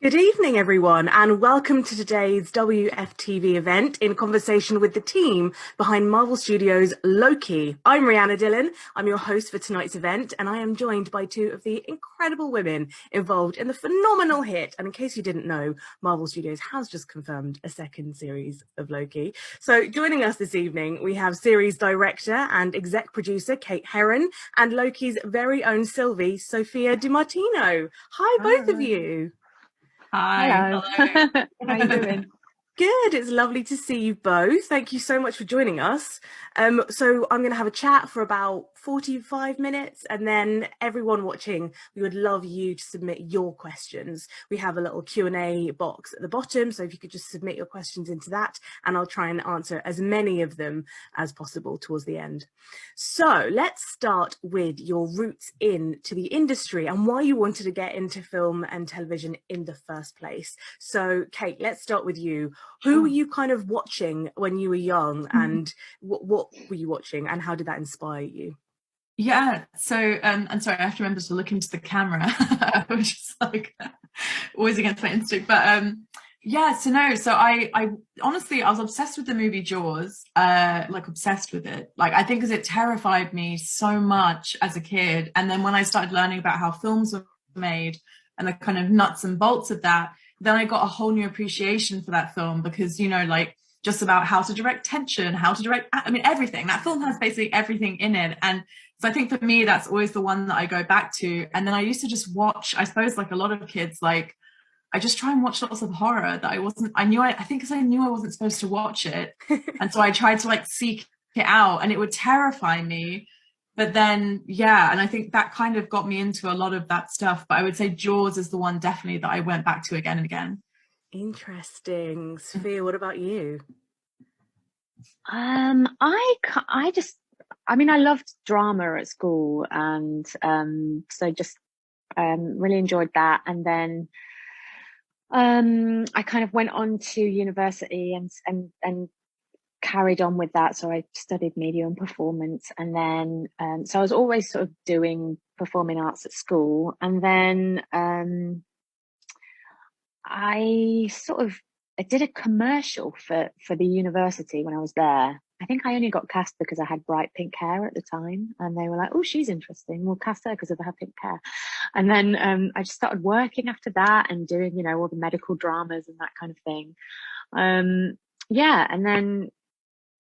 Good evening, everyone, and welcome to today's WFTV event in conversation with the team behind Marvel Studios' Loki. I'm Rihanna Dillon. I'm your host for tonight's event, and I am joined by two of the incredible women involved in the phenomenal hit. And in case you didn't know, Marvel Studios has just confirmed a second series of Loki. So joining us this evening, we have series director and exec producer Kate Herron and Loki's very own Sylvie, Sophia Di Martino. Hi, both of Hi. you. Hi. Hello. Hello. How you doing? Good. It's lovely to see you both. Thank you so much for joining us. So I'm going to have a chat for about 45 minutes, and then everyone watching, we would love you to submit your questions. We have a little Q&A box at the bottom, so if you could just submit your questions into that, and I'll try and answer as many of them as possible towards the end. So let's start with your roots into the industry and why you wanted to get into film and television in the first place. So Kate, let's start with you. Who were you kind of watching when you were young, and what were you watching, and how did that inspire you? Yeah, so and sorry, I have to remember to look into the camera, which is like always against my instinct. But yeah, so I honestly I was obsessed with the movie Jaws, like obsessed with it. Like I think because it terrified me so much as a kid. And then when I started learning about how films were made and the kind of nuts and bolts of that, then I got a whole new appreciation for that film because, like just about how to direct tension, how to direct, I mean, everything. That film has basically everything in it. And so I think for me, that's always the one that I go back to. And then I used to just watch, I suppose, like a lot of kids, like I just try and watch lots of horror that I think because I knew I wasn't supposed to watch it. And so I tried to like seek it out and it would terrify me. But then, yeah, and I think that kind of got me into a lot of that stuff. But I would say Jaws is the one definitely that I went back to again and again. Interesting. Sophia, what about you? I loved drama at school, and so just really enjoyed that. And then I kind of went on to university and carried on with that. So I studied media and performance, and then so I was always sort of doing performing arts at school, and then I did a commercial for the university when I was there. I think I only got cast because I had bright pink hair at the time, and they were like, "Oh, she's interesting. We'll cast her because of her pink hair." And then I just started working after that and doing, all the medical dramas and that kind of thing. Yeah, and then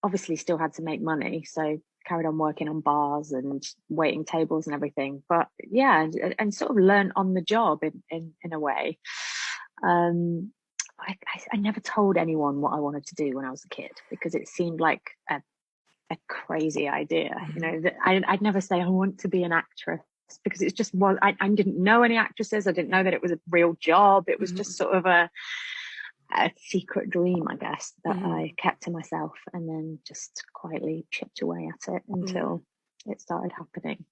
obviously still had to make money, so carried on working on bars and waiting tables and everything. But yeah, and sort of learn on the job in a way. I never told anyone what I wanted to do when I was a kid because it seemed like a crazy idea. That I'd never say I want to be an actress because it's just I didn't know any actresses. I didn't know that it was a real job. It was just sort of a secret dream, I guess, that I kept to myself and then just quietly chipped away at it until it started happening.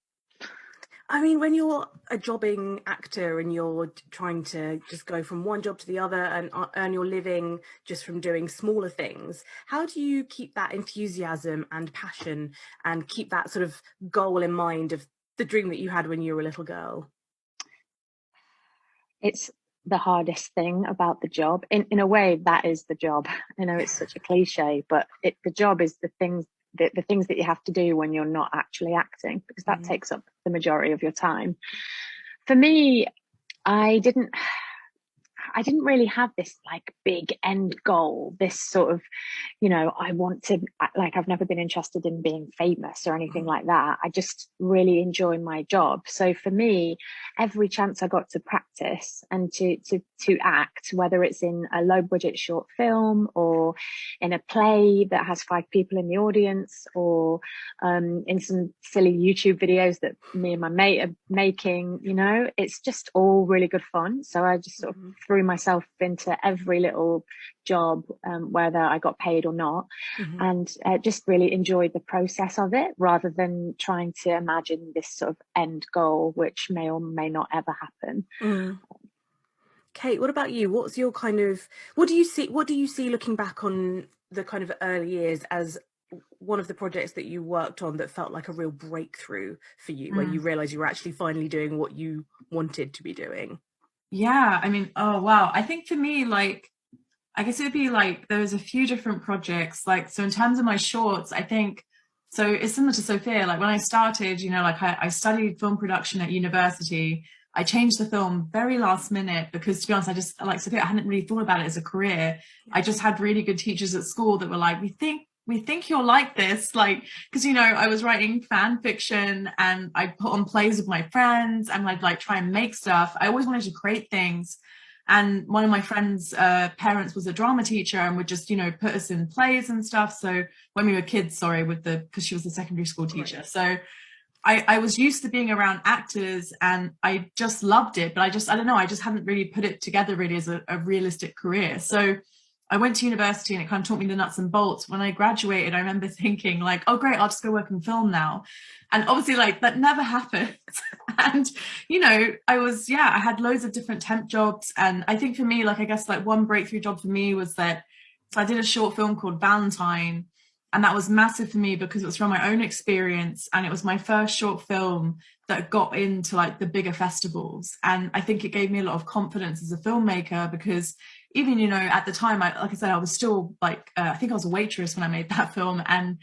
I mean, when you're a jobbing actor and you're trying to just go from one job to the other and earn your living just from doing smaller things, how do you keep that enthusiasm and passion and keep that sort of goal in mind of the dream that you had when you were a little girl? It's the hardest thing about the job. In a way, that is the job. I know it's such a cliche, but the job is the things that you have to do when you're not actually acting, because that takes up the majority of your time. For me, I didn't really have this like big end goal, this sort of, I want to, like, I've never been interested in being famous or anything like that. I just really enjoy my job. So for me, every chance I got to practice and to act, whether it's in a low budget short film or in a play that has 5 people in the audience, or in some silly YouTube videos that me and my mate are making, it's just all really good fun. So I just sort of threw myself into every little job, whether I got paid or not, and just really enjoyed the process of it rather than trying to imagine this sort of end goal, which may or may not ever happen. Kate, what about you? What's your kind of, what do you see looking back on the kind of early years as one of the projects that you worked on that felt like a real breakthrough for you, where you realized you were actually finally doing what you wanted to be doing? Yeah, I mean, oh wow. I think for me, like, I guess it'd be like there was a few different projects. Like, so in terms of my shorts, I think so it's similar to Sophia. Like when I started, you know, like I studied film production at university. I changed the film very last minute because, to be honest, I just like Sophia, I hadn't really thought about it as a career. I just had really good teachers at school that were like, we think you'll like this, like, because, you know, I was writing fan fiction and I'd put on plays with my friends and I'd like try and make stuff. I always wanted to create things. And one of my friends' parents was a drama teacher and would just, you know, put us in plays and stuff. So when we were kids, sorry, because she was a secondary school teacher. So I was used to being around actors and I just loved it, but I don't know, I just hadn't really put it together really as a realistic career. So I went to university and it kind of taught me the nuts and bolts. When I graduated, I remember thinking like, oh great, I'll just go work in film now. And obviously like that never happened. And, you know, I had loads of different temp jobs. And I think for me, like, I guess like one breakthrough job for me was that, so I did a short film called Valentine. And that was massive for me because it was from my own experience. And it was my first short film that got into like the bigger festivals. And I think it gave me a lot of confidence as a filmmaker because even, you know, at the time, like I said, I was still like, I think I was a waitress when I made that film. And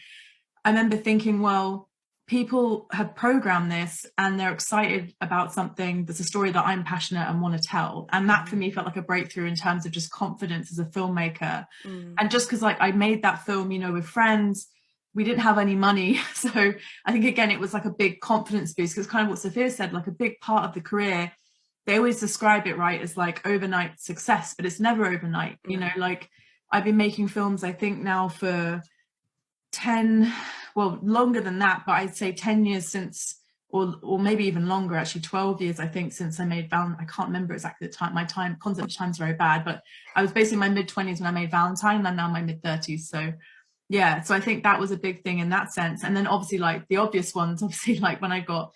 I remember thinking, well, people have programmed this and they're excited about something that's a story that I'm passionate and want to tell. And that for me felt like a breakthrough in terms of just confidence as a filmmaker. And just because like I made that film, you know, with friends, we didn't have any money. So I think, again, it was like a big confidence boost because kind of what Sophia said, like a big part of the career, they always describe it, right, as like overnight success, but it's never overnight. You know, like I've been making films, I think now for 10, well, longer than that, but I'd say 10 years since, or maybe even longer, actually 12 years, I think, since I made Valentine. I can't remember exactly the time. My concept of time's very bad, but I was basically in my mid-20s when I made Valentine, and I'm now in my mid-30s. So yeah, so I think that was a big thing in that sense. And then obviously like the obvious ones, obviously like when I got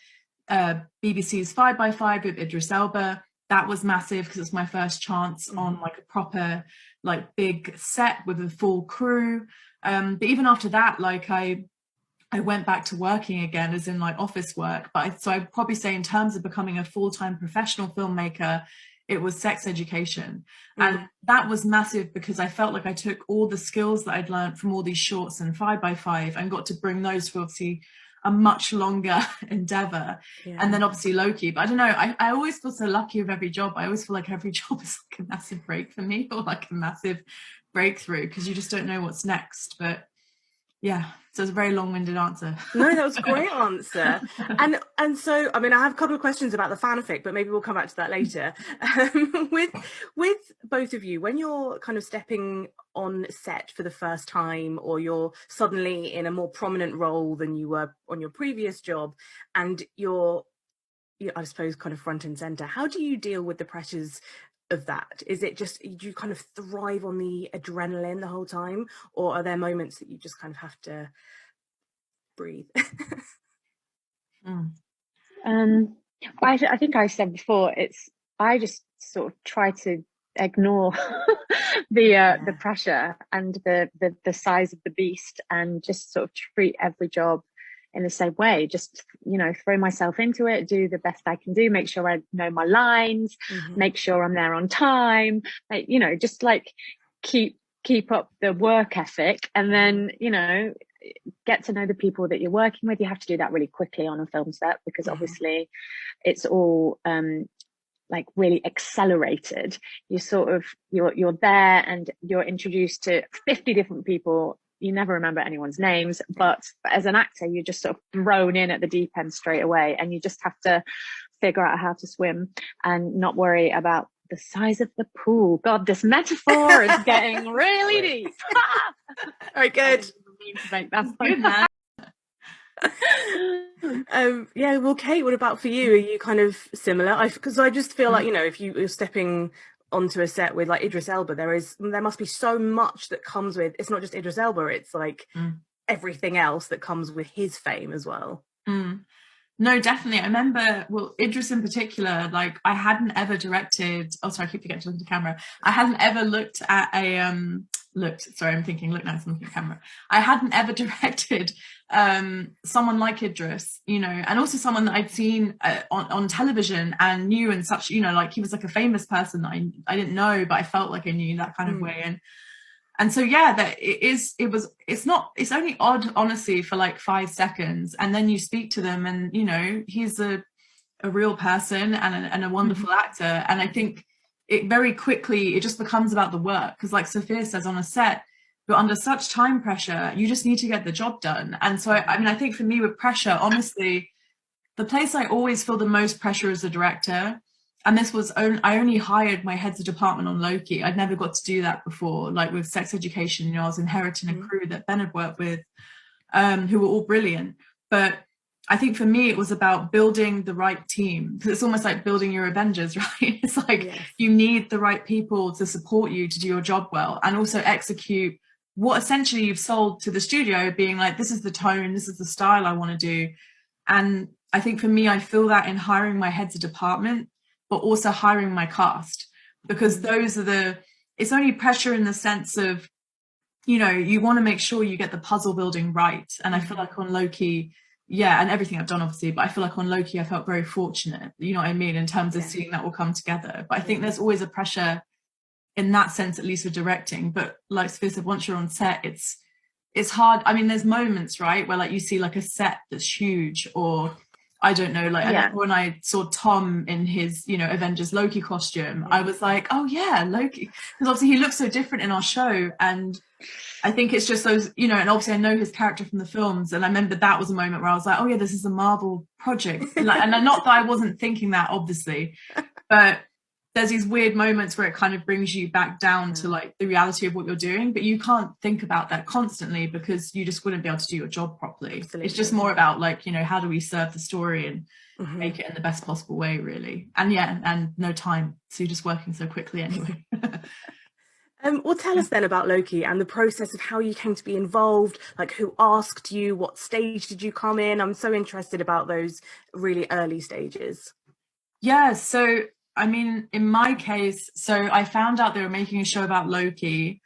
BBC's 5x5 with Idris Elba, that was massive because it's my first chance on like a proper like big set with a full crew. But even after that, like I went back to working again, as in like office work. But so I'd probably say in terms of becoming a full-time professional filmmaker, it was Sex Education. And that was massive because I felt like I took all the skills that I'd learned from all these shorts and 5x5 and got to bring those to obviously a much longer endeavor. And then obviously Loki. But I don't know, I always feel so lucky with every job. I always feel like every job is like a massive break for me, or like a massive breakthrough, because you just don't know what's next. But yeah, so it's a very long-winded answer. No, that was a great answer. And so, I mean, I have a couple of questions about the fanfic, but maybe we'll come back to that later. With both of you, when you're kind of stepping on set for the first time, or you're suddenly in a more prominent role than you were on your previous job, and you're, I suppose, kind of front and center, how do you deal with the pressures of that? Is it just, do you kind of thrive on the adrenaline the whole time, or are there moments that you just kind of have to breathe? I think I said before, I just sort of try to ignore the pressure and the size of the beast, and just sort of treat every job in the same way. Just, you know, throw myself into it, do the best I can do, make sure I know my lines, make sure I'm there on time, like, you know, just like keep up the work ethic, and then, you know, get to know the people that you're working with. You have to do that really quickly on a film set because obviously it's all like really accelerated. You sort of, you're there and you're introduced to 50 different people. You never remember anyone's names, but as an actor, you're just sort of thrown in at the deep end straight away, and you just have to figure out how to swim and not worry about the size of the pool. God, this metaphor is getting really deep. Very good. That's good, man. Yeah, well, Kate, what about for you? Are you kind of similar? Because I just feel like, you know, if you're stepping onto a set with like Idris Elba, there must be so much that comes with, it's not just Idris Elba, it's like everything else that comes with his fame as well. No, definitely. I remember, well, Idris in particular, like I hadn't ever directed, oh sorry, I keep forgetting to look at the camera. I hadn't ever looked at a looked, sorry, I'm thinking, look now, I'm looking at camera. I hadn't ever directed someone like Idris, you know, and also someone that I'd seen on television and knew in such, you know, like he was like a famous person that I didn't know, but I felt like I knew, that kind of way. And so, yeah, that it's only odd, honestly, for like 5 seconds. And then you speak to them and, you know, he's a real person and a wonderful actor. And I think it very quickly, it just becomes about the work. Because like Sophia says, on a set, you're under such time pressure, you just need to get the job done. And so, I mean, I think for me with pressure, honestly, the place I always feel the most pressure as a director, and this was, I only hired my heads of department on Loki. I'd never got to do that before. Like with Sex Education, you know, I was inheriting a crew that Ben had worked with, who were all brilliant. But I think for me, it was about building the right team, because it's almost like building your Avengers, right? It's like you need the right people to support you to do your job well, and also execute what essentially you've sold to the studio, being like, this is the tone, this is the style I want to do. And I think for me, I feel that in hiring my heads of department, but also hiring my cast, because those are it's only pressure in the sense of, you know, you want to make sure you get the puzzle building right. And I feel like on Loki, yeah, and everything I've done, obviously, but I feel like on Loki, I felt very fortunate, you know what I mean, in terms of seeing that all come together. But I think there's always a pressure in that sense, at least with directing. But like Sophia said, once you're on set, it's hard. I mean, there's moments, right, where like you see like a set that's huge, or I don't know, like I remember when I saw Tom in his, you know, Avengers Loki costume, I was like, oh yeah, Loki, because obviously he looks so different in our show. And I think it's just those, you know, and obviously I know his character from the films, and I remember that was a moment where I was like, oh yeah, this is a Marvel project. Like, and not that I wasn't thinking that, obviously, but there's these weird moments where it kind of brings you back down to like the reality of what you're doing, but you can't think about that constantly because you just wouldn't be able to do your job properly. Absolutely. It's just more about like, you know, how do we serve the story and make it in the best possible way, really. And and no time, so you're just working so quickly anyway. Well, tell us then about Loki and the process of how you came to be involved, like who asked you, what stage did you come in? I'm so interested about those really early stages. Yeah, so I mean, in my case, so I found out they were making a show about Loki.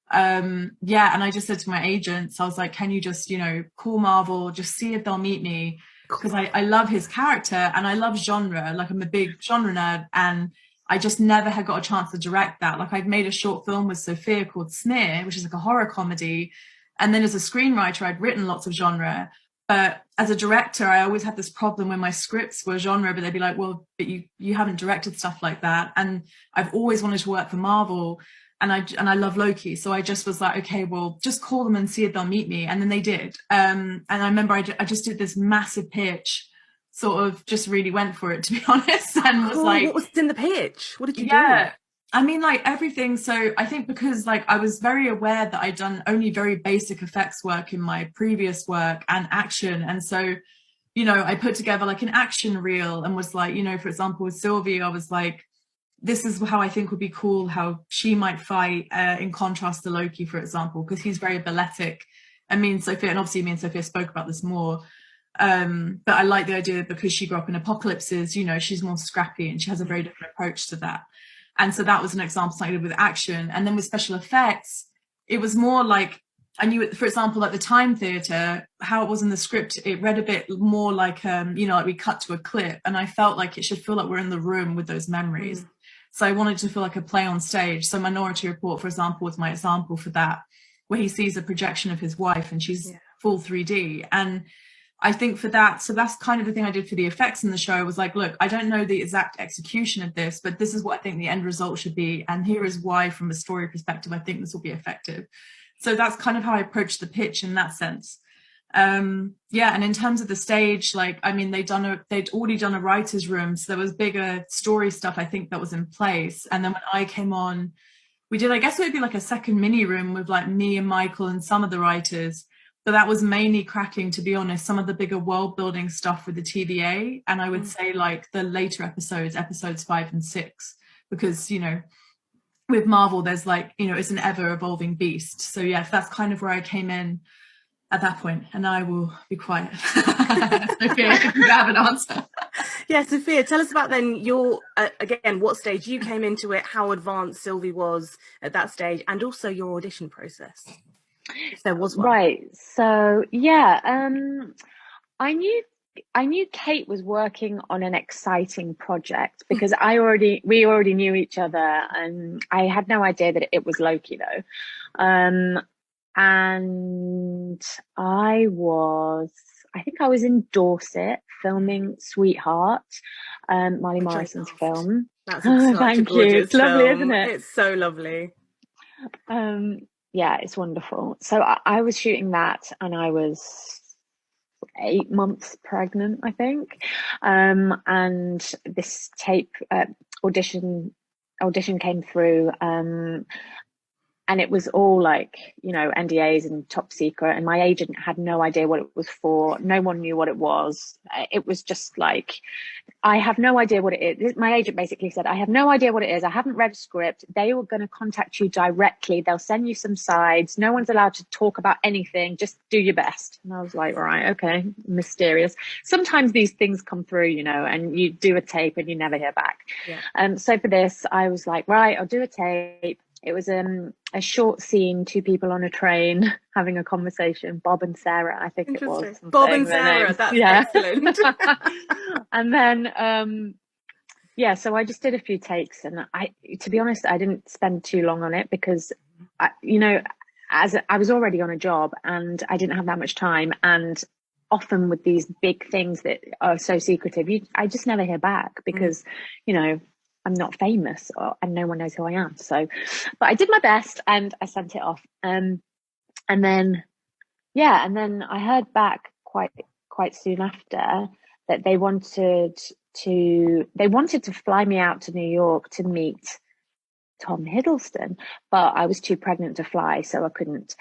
And I just said to my agents, I was like, can you just, you know, call Marvel, just see if they'll meet me, because I love his character and I love genre. Like I'm a big genre nerd, and I just never had got a chance to direct that. Like I'd made a short film with Sophia called Smear, which is like a horror comedy. And then as a screenwriter, I'd written lots of genre. But as a director, I always had this problem when my scripts were genre, but they'd be like, well, but you haven't directed stuff like that. And I've always wanted to work for Marvel, and I love Loki. So I just was like, okay, well, just call them and see if they'll meet me. And then they did. And I remember I just did this massive pitch, sort of just really went for it, to be honest. And was like, what was in the pitch? What did you do? I mean, like everything. So I think because like I was very aware that I'd done only very basic effects work in my previous work and action. And so, you know, I put together like an action reel and was like, you know, for example, with Sylvie, I was like, this is how I think would be cool, how she might fight in contrast to Loki, for example, because he's very balletic. And me and Sophia spoke about this more. But I like the idea because she grew up in apocalypses, you know, she's more scrappy and she has a very different approach to that. And so that was an example I did with action. And then with special effects, it was more like, I knew, for example, like the Time Theatre, how it was in the script, it read a bit more like, you know, like we cut to a clip, and I felt like it should feel like we're in the room with those memories. So I wanted to feel like a play on stage. So Minority Report, for example, was my example for that, where he sees a projection of his wife and she's full 3D. And I think for that, so that's kind of the thing I did for the effects in the show, was like, look, I don't know the exact execution of this, but this is what I think the end result should be. And here is why, from a story perspective, I think this will be effective. So that's kind of how I approached the pitch in that sense. And in terms of the stage, like, I mean, they'd already done a writer's room. So there was bigger story stuff, I think, that was in place. And then when I came on, we did, I guess it would be like a second mini room with like me and Michael and some of the writers. But that was mainly cracking, to be honest, some of the bigger world building stuff with the TVA. And I would say like the later episodes 5 and 6, because, you know, with Marvel, there's like, you know, it's an ever evolving beast. So yes, that's kind of where I came in. at that point, and I will be quiet. Sophia, if you have an answer. Yeah, Sophia, tell us about then your, again, what stage you came into it, how advanced Sylvie was at that stage, and also your audition process, if there was one. Right. So yeah, I knew Kate was working on an exciting project because we already knew each other, and I had no idea that it was Loki though. And I think I was in Dorset filming Sweetheart, Marley Which I Morrison's loved. film. That's such a Thank you. gorgeous It's lovely, film. isn't it? It's so lovely. Yeah, it's wonderful. So I was shooting that, and I was 8 months pregnant, I think. And this tape audition came through, and it was all like, you know, NDAs and top secret, and my agent had no idea what it was for. No one knew what it was. It was just like, I have no idea what it is. My agent basically said, I have no idea what it is. I haven't read a script. They were going to contact you directly. They'll send you some sides. No one's allowed to talk about anything. Just do your best. And I was like, right, okay, mysterious. Sometimes these things come through, you know, and you do a tape and you never hear back. Yeah. So for this, I was like, right, I'll do a tape. It was a short scene, 2 people on a train having a conversation, Bob and Sarah, I think it was. Bob and Sarah, that's excellent. And then, yeah, so I just did a few takes, and to be honest, I didn't spend too long on it because, you know, as I was already on a job and I didn't have that much time, and often with these big things that are so secretive, I just never hear back because, you know, I'm not famous and no one knows who I am. So, but I did my best and I sent it off. And then, yeah, and then I heard back quite soon after that they wanted to fly me out to New York to meet Tom Hiddleston, but I was too pregnant to fly, so I couldn't.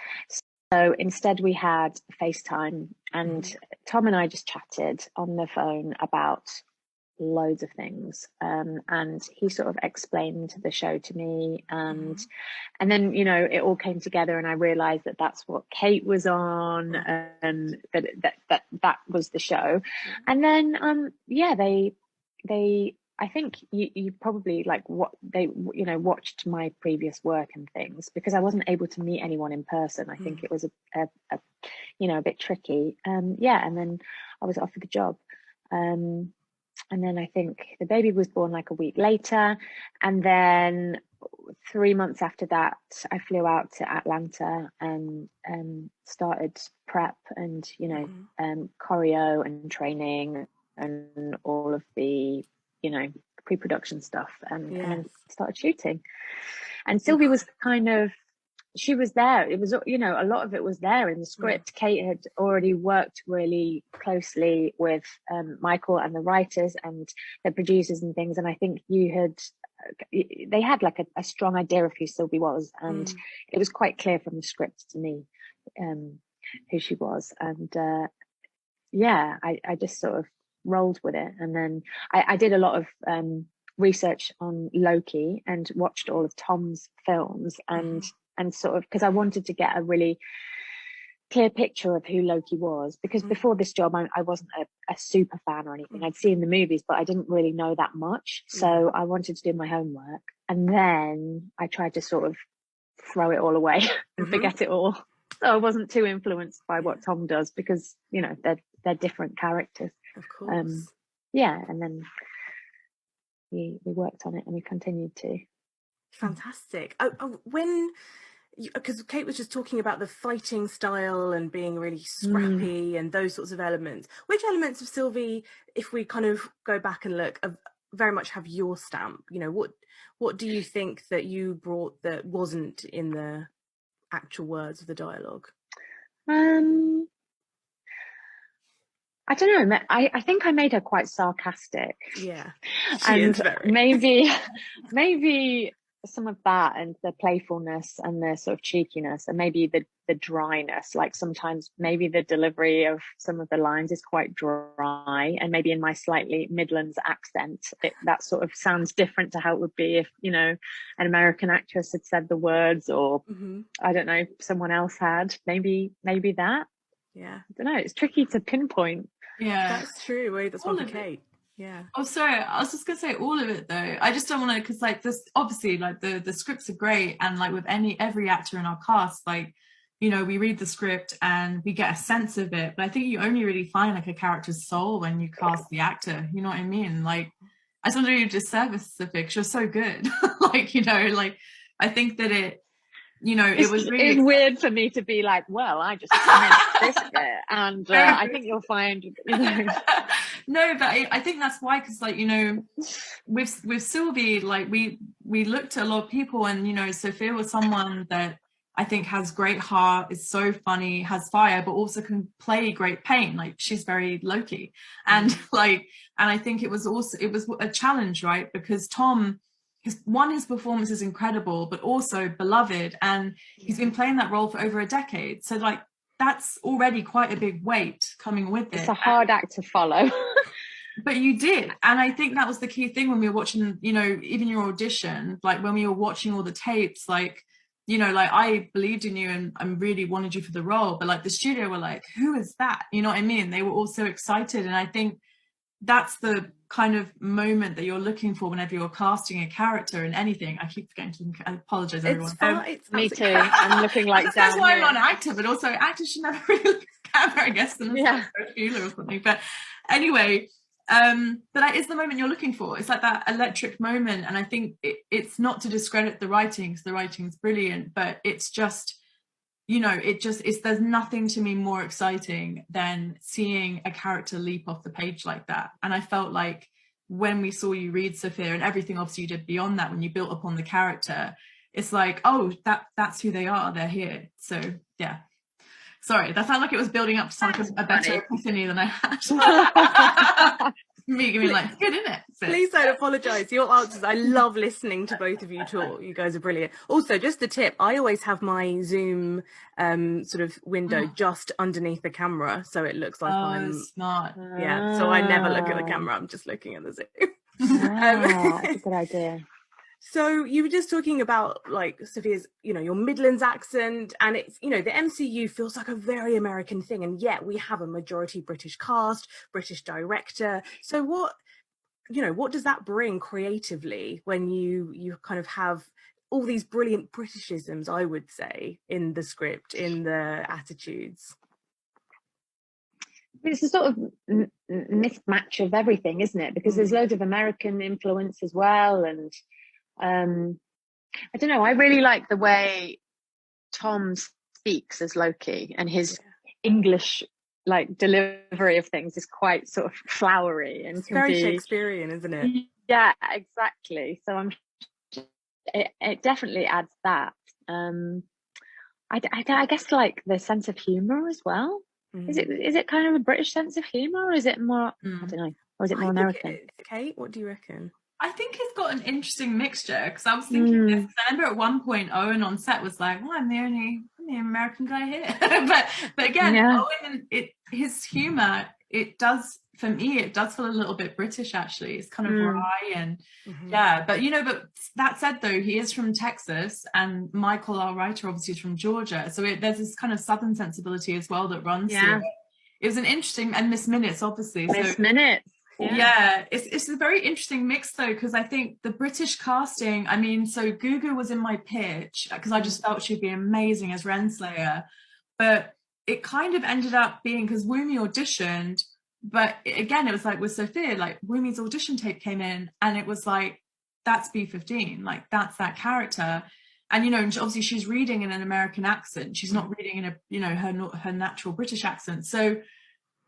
So instead we had FaceTime, and Tom and I just chatted on the phone about loads of things, and he sort of explained the show to me, and then, you know, it all came together, and I realized that that's what Kate was on, and that was the show. And then yeah, they I think you probably like what they, you know, watched my previous work and things, because I wasn't able to meet anyone in person. I think it was a you know, a bit tricky. Yeah, and then I was offered the job. And then I think the baby was born like a week later. And then 3 months after that, I flew out to Atlanta and started prep and, you know, choreo and training and all of the, you know, pre-production stuff, and then started shooting. And Sylvie was kind of, she was there. It was, you know, a lot of it was there in the script. Kate had already worked really closely with Michael and the writers and the producers and things. And I think they had like a strong idea of who Sylvie was. And it was quite clear from the script to me who she was. And yeah, I just sort of rolled with it. And then I did a lot of research on Loki and watched all of Tom's films, and sort of, because I wanted to get a really clear picture of who Loki was, because before this job I wasn't a super fan or anything. I'd seen the movies, but I didn't really know that much, so I wanted to do my homework, and then I tried to sort of throw it all away and forget it all, so I wasn't too influenced by what Tom does, because, you know, they're different characters, of course. Yeah, and then we worked on it and we continued to. Fantastic. When, because Kate was just talking about the fighting style and being really scrappy and those sorts of elements. Which elements of Sylvie, if we kind of go back and look, very much have your stamp? You know, what do you think that you brought that wasn't in the actual words of the dialogue? I don't know. I think I made her quite sarcastic. Yeah, she is very. Maybe some of that, and the playfulness and the sort of cheekiness, and maybe the dryness. Like sometimes maybe the delivery of some of the lines is quite dry, and maybe in my slightly Midlands accent, that sort of sounds different to how it would be if, you know, an American actress had said the words, or I don't know, someone else had. Maybe that. Yeah. I don't know, it's tricky to pinpoint. Yeah, That's true. Wait, that's all one for of it. Kate. Yeah. Oh, sorry. I was just gonna say all of it though. I just don't want to, because like this, obviously, like the scripts are great, and like with every actor in our cast, like, you know, we read the script and we get a sense of it. But I think you only really find like a character's soul when you cast the actor. You know what I mean? Like, I just want to do you a disservice, Sophia, because you're so good. Like, you know, like I think that you know, it was really it's weird for me to be like, well, I just missed this bit, and I think you'll find, you know. No, but I think that's why, because like, you know, with Sylvie, like we looked at a lot of people, and you know, Sophia was someone that I think has great heart, is so funny, has fire, but also can play great pain. Like she's very Loki, and like, and I think it was a challenge, right? Because Tom, his performance is incredible, but also beloved, and he's been playing that role for over a decade. So like, that's already quite a big weight coming with it. It's a hard act to follow. But you did, and I think that was the key thing when we were watching, you know, even your audition, like when we were watching all the tapes, like, you know, like I believed in you and I really wanted you for the role, but like the studio were like, who is that? You know what I mean? They were all so excited, and I think that's the kind of moment that you're looking for whenever you're casting a character in anything. I keep forgetting to, I apologize, everyone. It's fine. It's me too. I'm looking like that's why here. I'm not an actor, but also actors should never really look at the camera, I guess, unless Yeah. they're a feeler or something. But anyway, but that is the moment you're looking for. It's like that electric moment, and I think it's not to discredit the writing, because the writing's brilliant, but it's just, you know, there's nothing to me more exciting than seeing a character leap off the page like that. And I felt like when we saw you read Sophia and everything obviously you did beyond that, when you built upon the character, it's like, oh, that's who they are, they're here. So yeah, sorry, that sounded like it was building up to something a better epiphany than I had. Me giving like, good, isn't it? Please don't apologize. Your answers, I love listening to both of you talk. You guys are brilliant. Also, just a tip, I always have my Zoom sort of window just underneath the camera, so it looks like I'm smart. Yeah, so I never look at the camera, I'm just looking at the Zoom. That's a good idea. So you were just talking about like Sophia's, you know, your Midlands accent, and it's, you know, the MCU feels like a very American thing, and yet we have a majority British cast, British director. So what, you know, what does that bring creatively when you kind of have all these brilliant Britishisms, I would say, in the script, in the attitudes? It's a sort of mismatch of everything, isn't it? Because there's loads of American influence as well, and I don't know, I really like the way Tom speaks as Loki, and his English like delivery of things is quite sort of flowery and it's very Shakespearean, isn't it? Yeah, exactly. So it definitely adds that. I guess like the sense of humor as well. Is it kind of a British sense of humor, or is it more I don't know, or is it more American? Kate, what do you reckon? I think it's got an interesting mixture, because I was thinking this, I remember at one point Owen on set was like, well, I'm the American guy here. but again, Owen, his humor, it does, for me, it does feel a little bit British actually. It's kind of wry and yeah, but you know, but that said though, he is from Texas, and Michael, our writer, obviously is from Georgia, so there's this kind of southern sensibility as well that runs through it. It was an interesting, and Miss Minutes obviously. Miss Minutes. Yeah, it's a very interesting mix though, because I think the British casting, I mean, so Gugu was in my pitch because I just felt she'd be amazing as Renslayer, but it kind of ended up being, because Wumi auditioned, but again, it was like with Sophia, like Wumi's audition tape came in and it was like, that's B15, like that's that character. And, you know, obviously she's reading in an American accent. She's not reading in a, you know, her natural British accent. So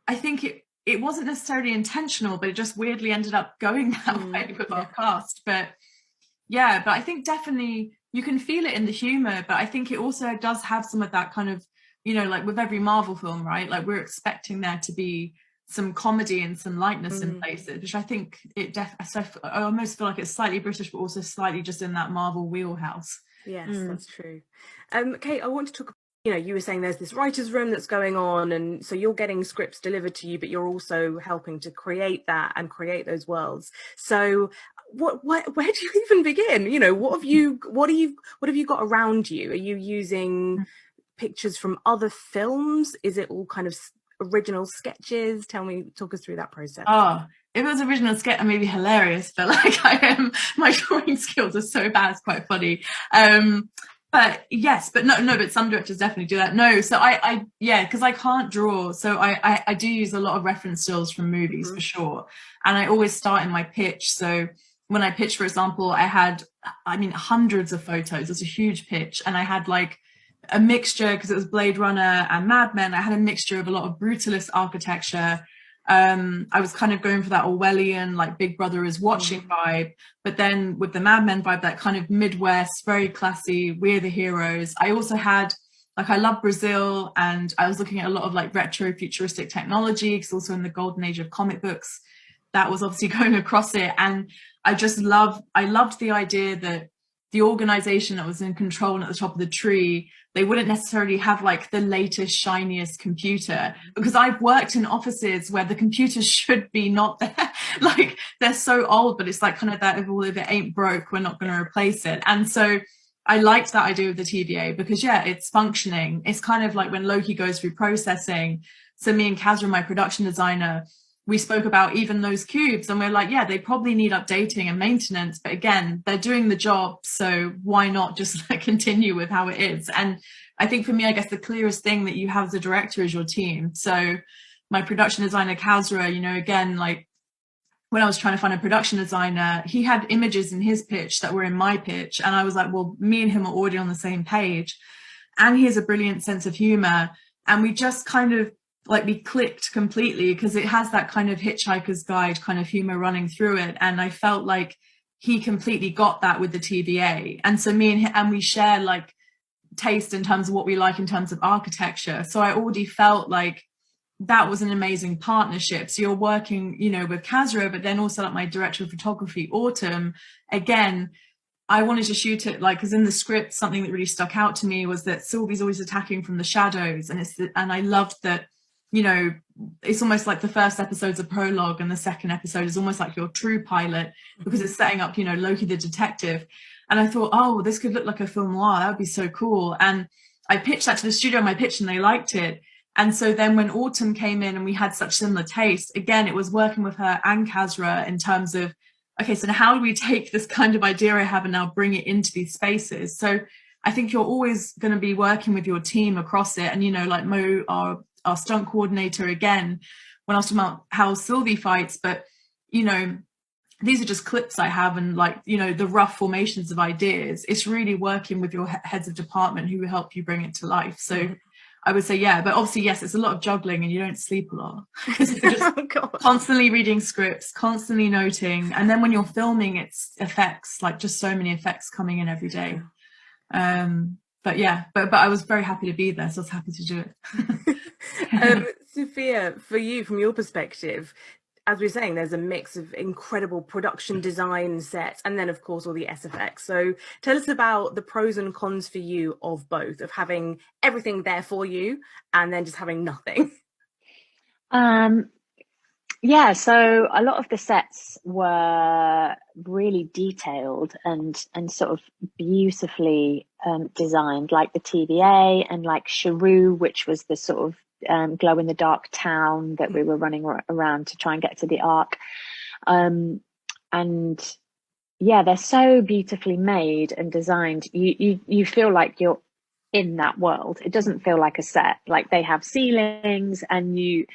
I think it wasn't necessarily intentional, but it just weirdly ended up going that way with our cast. But yeah, but I think definitely you can feel it in the humor, but I think it also does have some of that kind of, you know, like with every Marvel film, right? Like we're expecting there to be some comedy and some lightness in places, which I think I almost feel like it's slightly British, but also slightly just in that Marvel wheelhouse. Yes, that's true. Kate, I want to talk, you know, you were saying there's this writer's room that's going on, and so you're getting scripts delivered to you, but you're also helping to create that and create those worlds. So where do you even begin? You know, what have you got around you? Are you using pictures from other films? Is it all kind of original sketches? Talk us through that process. Oh, if it was original sketch, maybe hilarious, but like my drawing skills are so bad, it's quite funny. But yes, but no, but some directors definitely do that. No, so yeah, because I can't draw, so I do use a lot of reference stills from movies for sure, and I always start in my pitch. So when I pitched, for example, I mean, hundreds of photos. It's a huge pitch, and I had like a mixture, because it was Blade Runner and Mad Men. I had a mixture of a lot of brutalist architecture. I was kind of going for that Orwellian, like Big Brother is watching vibe, but then with the Mad Men vibe, that kind of Midwest, very classy, we're the heroes. I also had, like, I love Brazil, and I was looking at a lot of like retro futuristic technology, because also in the golden age of comic books, that was obviously going across it. And I loved the idea that the organization that was in control at the top of the tree, they wouldn't necessarily have like the latest, shiniest computer, because I've worked in offices where the computers should be not there. Like, they're so old, but it's like kind of that, well, if it ain't broke, we're not going to replace it. And so I liked that idea of the TVA, because yeah, it's functioning. It's kind of like when Loki goes through processing. So me and Kazra, my production designer, we spoke about even those cubes, and we're like, yeah, they probably need updating and maintenance, but again, they're doing the job, so why not just like continue with how it is? And I think for me, I guess the clearest thing that you have as a director is your team. So my production designer, Kazra, you know, again, like when I was trying to find a production designer, he had images in his pitch that were in my pitch, and I was like, well, me and him are already on the same page, and he has a brilliant sense of humor, and we just kind of, like, we clicked completely, because it has that kind of Hitchhiker's Guide kind of humor running through it, and I felt like he completely got that with the TVA. And so me and him, and we share like taste in terms of what we like in terms of architecture, so I already felt like that was an amazing partnership. So you're working, you know, with Kazra, but then also like my director of photography, Autumn, again, I wanted to shoot it like, because in the script, something that really stuck out to me was that Sylvie's always attacking from the shadows, and and I loved that, you know, it's almost like the first episode's a prologue and the second episode is almost like your true pilot, because it's setting up, you know, Loki the detective. And I thought, oh, this could look like a film noir, that would be so cool. And I pitched that to the studio, my pitch, and they liked it. And so then when Autumn came in and we had such similar tastes, again, it was working with her and Kazra in terms of, okay, so how do we take this kind of idea I have and now bring it into these spaces? So I think you're always going to be working with your team across it. And, you know, like Mo, our stunt coordinator, again, when I was talking about how Sylvie fights, but, you know, these are just clips I have, and like, you know, the rough formations of ideas. It's really working with your heads of department who will help you bring it to life. So I would say, yeah, but obviously, yes, it's a lot of juggling, and you don't sleep a lot, because you're just constantly reading scripts, constantly noting. And then when you're filming, it's effects, like just so many effects coming in every day. But yeah, but I was very happy to be there, so I was happy to do it. Sophia, for you, from your perspective, as we were saying, there's a mix of incredible production design sets, and then of course all the SFX. So tell us about the pros and cons for you of both, of having everything there for you and then just having nothing. Yeah, so a lot of the sets were really detailed and sort of beautifully designed, like the TVA and like Sharu, which was the sort of glow in the dark town that we were running around to try and get to the Ark. And yeah, they're so beautifully made and designed. You feel like you're in that world. It doesn't feel like a set. Like, they have ceilings, and you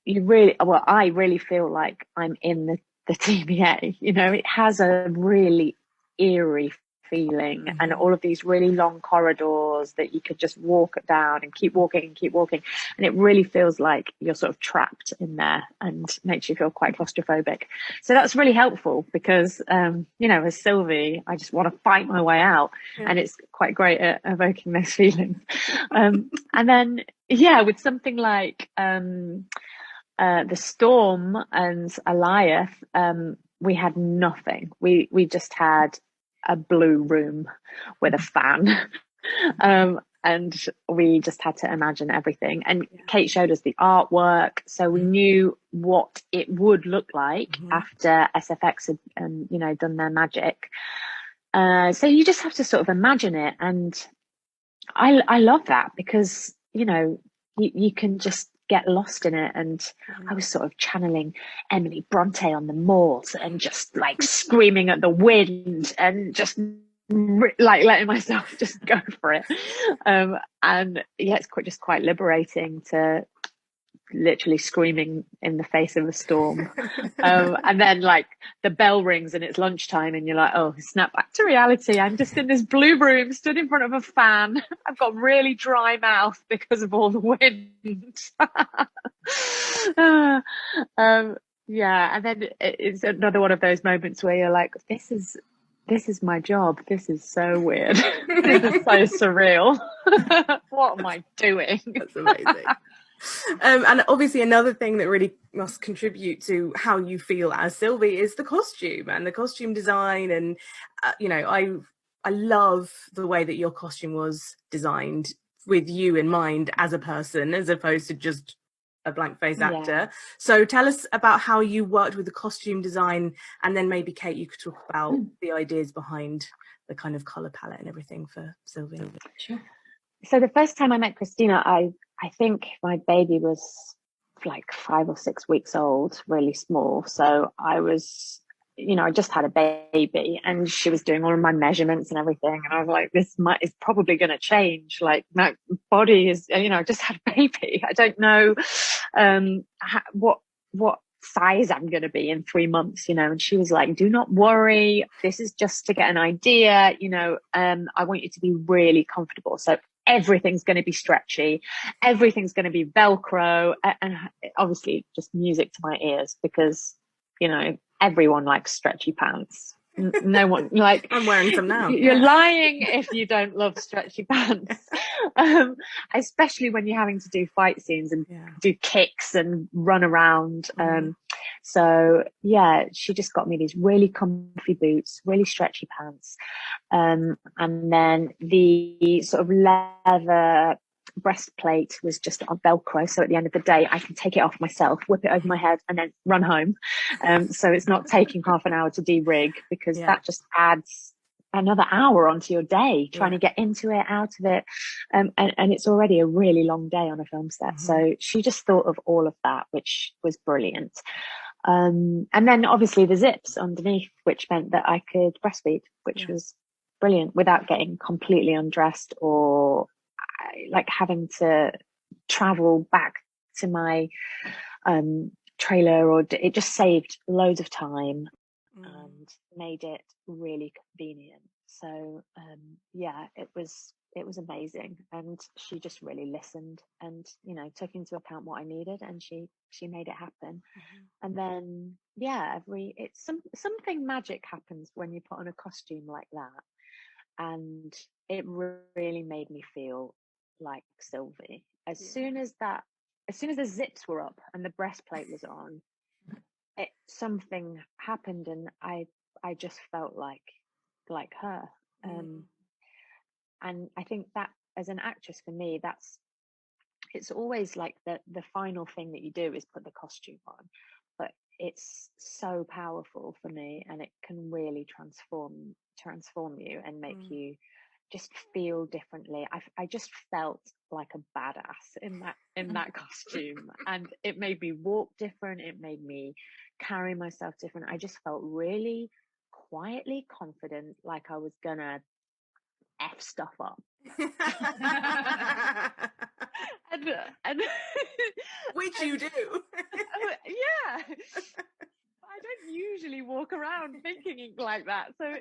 really, well, I really feel like I'm in the TVA. You know, it has a really eerie feeling, and all of these really long corridors that you could just walk down and keep walking, and it really feels like you're sort of trapped in there, and makes you feel quite claustrophobic. So that's really helpful, because you know, as Sylvie, I just want to fight my way out, and it's quite great at evoking those feelings. And then yeah, with something like the Storm and Alioth, we had nothing. We just had a blue room with a fan, and we just had to imagine everything. And Kate showed us the artwork, so we knew what it would look like after SFX had you know, done their magic. So you just have to sort of imagine it. And I love that because, you know, you can just get lost in it. And I was sort of channeling Emily Bronte on the moors and just like screaming at the wind and just like letting myself just go for it. And yeah, it's quite liberating to literally screaming in the face of a storm. And then like the bell rings and it's lunchtime and you're like, oh, snap back to reality. I'm just in this blue room stood in front of a fan. I've got really dry mouth because of all the wind. Yeah, and then it's another one of those moments where you're like, this is my job. This is so weird. This is so surreal. What am I doing? That's amazing. And obviously another thing that really must contribute to how you feel as Sylvie is the costume and the costume design. And you know, I love the way that your costume was designed with you in mind as a person, as opposed to just a blank face actor. Yeah. So tell us about how you worked with the costume design, and then maybe Kate, you could talk about the ideas behind the kind of color palette and everything for Sylvie. Sure. So the first time I met Christina, I think my baby was like 5 or 6 weeks old, really small. So I was, you know, I just had a baby and she was doing all of my measurements and everything. And I was like, this is probably going to change. Like my body is, you know, I just had a baby. I don't know what size I'm going to be in 3 months, you know. And she was like, do not worry. This is just to get an idea, you know. I want you to be really comfortable. So everything's going to be stretchy, everything's going to be Velcro, and obviously just music to my ears because, you know, everyone likes stretchy pants. No one, like, I'm wearing some now. You're lying if you don't love stretchy pants. Especially when you're having to do fight scenes and do kicks and run around. So yeah, she just got me these really comfy boots, really stretchy pants. And then the sort of leather breastplate was just on Velcro. So at the end of the day, I can take it off myself, whip it over my head and then run home. So it's not taking half an hour to de-rig because that just adds another hour onto your day trying to get into it, out of it. And it's already a really long day on a film set. So she just thought of all of that, which was brilliant. And then obviously the zips underneath, which meant that I could breastfeed, which was brilliant without getting completely undressed or like having to travel back to my trailer, or it just saved loads of time and made it really convenient. So yeah, it was amazing, and she just really listened and, you know, took into account what I needed, and she made it happen. And then yeah, something magic happens when you put on a costume like that, and it really made me feel like Sylvie. As soon as the zips were up and the breastplate was on, something happened, and I just felt like her. And I think that as an actress, for me, it's always like the final thing that you do is put the costume on, but it's so powerful for me, and it can really transform you and make you just feel differently. I just felt like a badass in that costume, and it made me walk different. It made me carry myself different. I just felt really quietly confident, like I was gonna F stuff up. and which you do. Yeah. I don't usually walk around thinking like that. So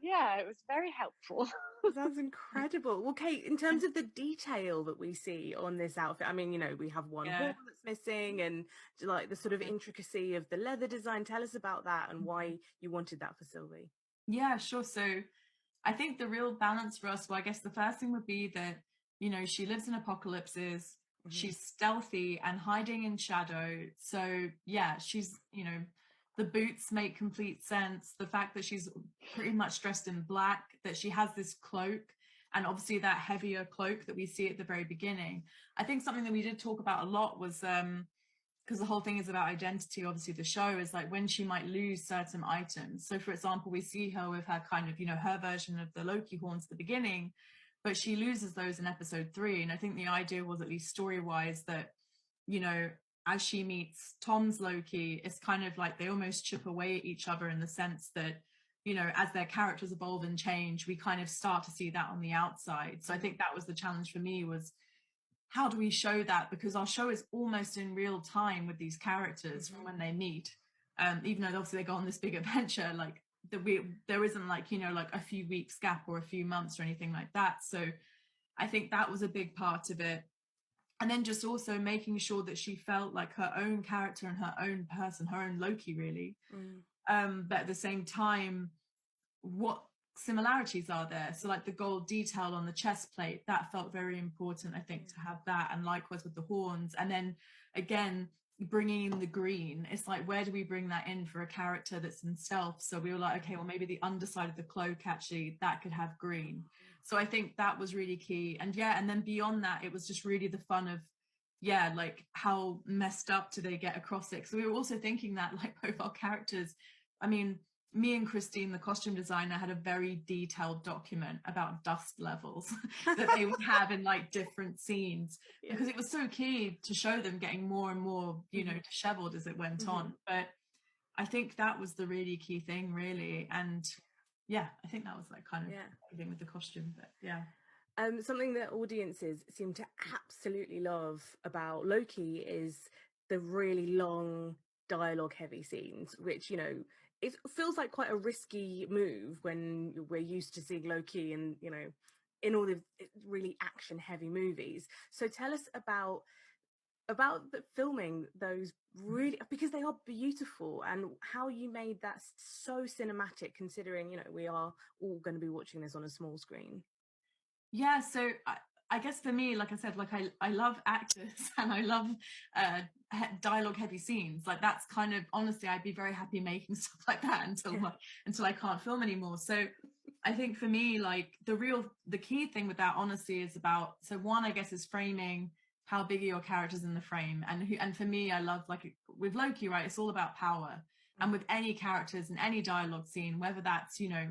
yeah, it was very helpful. That's incredible. Well, Kate, in terms of the detail that we see on this outfit, I mean, you know, we have one hole that's missing, and like the sort of intricacy of the leather design. Tell us about that and why you wanted that for Sylvie. Yeah, sure. So I think the real balance for us, well, I guess the first thing would be that, you know, she lives in apocalypses, she's stealthy and hiding in shadow. So yeah, she's, you know, the boots make complete sense. The fact that she's pretty much dressed in black, that she has this cloak, and obviously that heavier cloak that we see at the very beginning. I think something that we did talk about a lot was, because the whole thing is about identity, obviously the show is like when she might lose certain items. So for example, we see her with her kind of, you know, her version of the Loki horns at the beginning, but she loses those in episode 3. And I think the idea was, at least story-wise, that, you know, as she meets Tom's Loki, it's kind of like they almost chip away at each other, in the sense that, you know, as their characters evolve and change, we kind of start to see that on the outside. So I think that was the challenge for me, was how do we show that? Because our show is almost in real time with these characters from when they meet. Even though obviously they go on this big adventure, like there isn't like, you know, like a few weeks gap or a few months or anything like that. So I think that was a big part of it. And then just also making sure that she felt like her own character and her own person, her own Loki, really. But at the same time, what similarities are there? So like the gold detail on the chest plate, that felt very important, I think, to have that. And likewise with the horns. And then again, bringing in the green, it's like, where do we bring that in for a character that's in stealth? So we were like, okay, well, maybe the underside of the cloak, actually, that could have green. So I think that was really key. And yeah, and then beyond that, it was just really the fun of, yeah, like how messed up do they get across it? So we were also thinking that, like, both our characters, I mean, me and Christine, the costume designer, had a very detailed document about dust levels that they would have in like different scenes, because it was so key to show them getting more and more, you know, disheveled as it went on. But I think that was the really key thing, really. And yeah, I think that was like kind of everything with the costume. But yeah. Something that audiences seem to absolutely love about Loki is the really long dialogue heavy scenes, which, you know, it feels like quite a risky move when we're used to seeing Loki and, you know, in all the really action heavy movies. So tell us about the filming those, really, because they are beautiful, and how you made that so cinematic, considering, you know, we are all going to be watching this on a small screen. Yeah, so I guess for me, like I said, like I love actors and I love dialogue heavy scenes. Like that's kind of, honestly, I'd be very happy making stuff like that until I can't film anymore. So I think for me, like the key thing with that, honestly, is about, so one, I guess, is framing. How big are your characters in the frame? And for me, I love, like with Loki, right, it's all about power. And with any characters in any dialogue scene, whether that's, you know,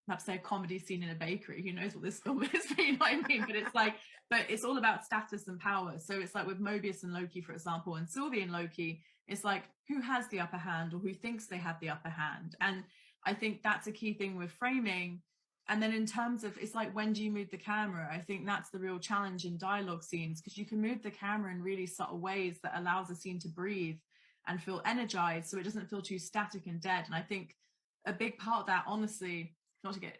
perhaps say a comedy scene in a bakery, who knows what this film is, but you know what I mean? But it's like, but it's all about status and power. So it's like with Mobius and Loki, for example, and Sylvie and Loki, it's like, who has the upper hand, or who thinks they have the upper hand? And I think that's a key thing with framing. And then in terms of, it's like, when do you move the camera? I think that's the real challenge in dialogue scenes, because you can move the camera in really subtle ways that allows the scene to breathe and feel energized, so it doesn't feel too static and dead. And I think a big part of that, honestly, not to get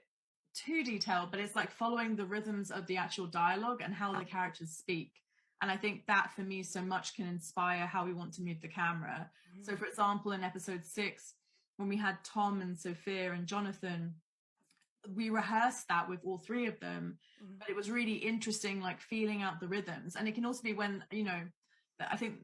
too detailed, but it's like following the rhythms of the actual dialogue and how the characters speak. And I think that for me so much can inspire how we want to move the camera. So for example, in episode 6, when we had Tom and Sophia and Jonathan, we rehearsed that with all 3 of them, but it was really interesting, like feeling out the rhythms. And it can also be when, you know, I think,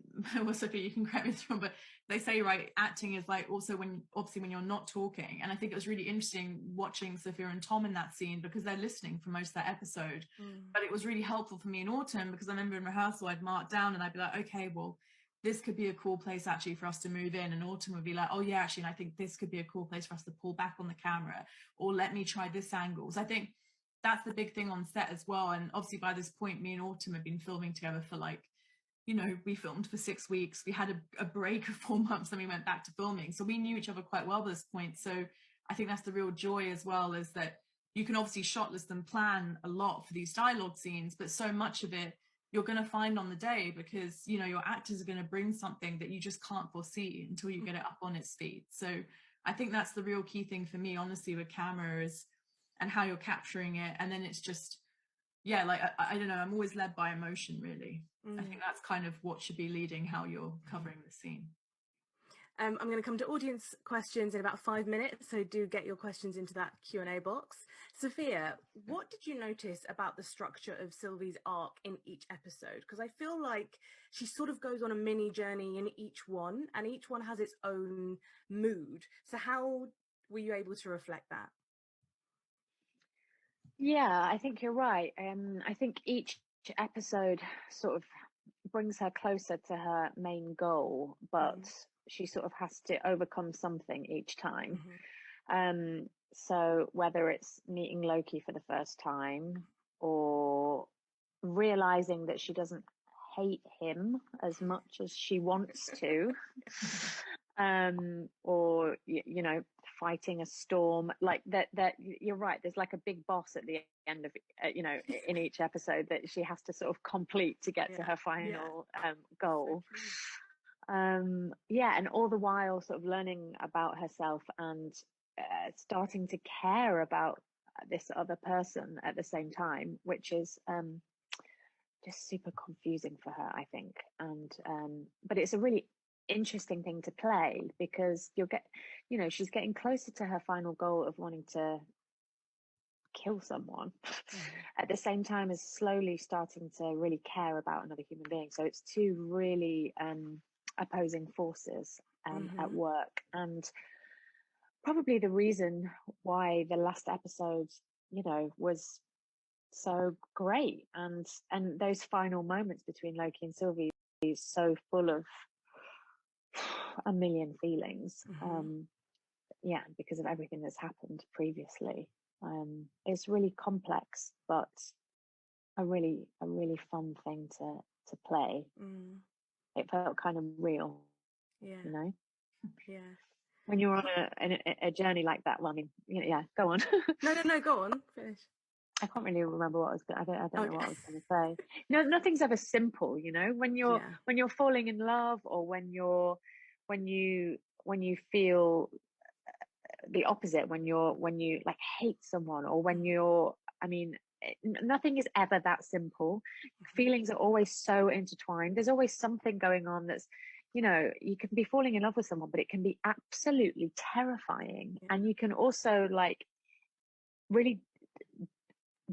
well, Sophia, you can correct me if I'm wrong, but they say, right, acting is like also when you're not talking. And I think it was really interesting watching Sophia and Tom in that scene, because they're listening for most of that episode. But it was really helpful for me in Autumn, because I remember in rehearsal, I'd mark down and I'd be like, okay, well, this could be a cool place actually for us to move in. And Autumn would be like, oh yeah, actually, and I think this could be a cool place for us to pull back on the camera, or let me try this angle. So I think that's the big thing on set as well. And obviously by this point, me and Autumn have been filming together for, like, you know, we filmed for 6 weeks. We had a break of 4 months, and we went back to filming. So we knew each other quite well by this point. So I think that's the real joy as well, is that you can obviously shot list and plan a lot for these dialogue scenes, but so much of it you're going to find on the day, because, you know, your actors are going to bring something that you just can't foresee until you get it up on its feet. So I think that's the real key thing for me, honestly, with cameras and how you're capturing it. And then it's just, yeah, like, I don't know, I'm always led by emotion, really. I think that's kind of what should be leading how you're covering the scene. I'm going to come to audience questions in about 5 minutes, so do get your questions into that Q&A box. Sophia, what did you notice about the structure of Sylvie's arc in each episode? Because I feel like she sort of goes on a mini journey in each one, and each one has its own mood. So how were you able to reflect that? Yeah, I think you're right. I think each episode sort of brings her closer to her main goal, but she sort of has to overcome something each time. So whether it's meeting Loki for the first time, or realizing that she doesn't hate him as much as she wants to, or you know, fighting a storm, like that you're right, there's like a big boss at the end of you know, in each episode that she has to sort of complete to get to her final goal. Yeah, and all the while sort of learning about herself and starting to care about this other person at the same time, which is just super confusing for her, I think. And but it's a really interesting thing to play, because you'll get, you know, she's getting closer to her final goal of wanting to kill someone at the same time as slowly starting to really care about another human being. So it's two really opposing forces at work, and probably the reason why the last episode, you know, was so great, and those final moments between Loki and Sylvie is so full of a million feelings. Yeah, because of everything that's happened previously. It's really complex, but a really fun thing to play. It felt kind of real, you know. When you're on a journey like that. Well, I mean, yeah, go on. No, go on, finish. I can't really remember what I was. I don't know what I was going to say. No, nothing's ever simple, you know. When you're falling in love, or when you feel the opposite, when you like hate someone, or when you're, I mean, nothing is ever that simple. Feelings are always so intertwined. There's always something going on that's, you know, you can be falling in love with someone, but it can be absolutely terrifying. And you can also like really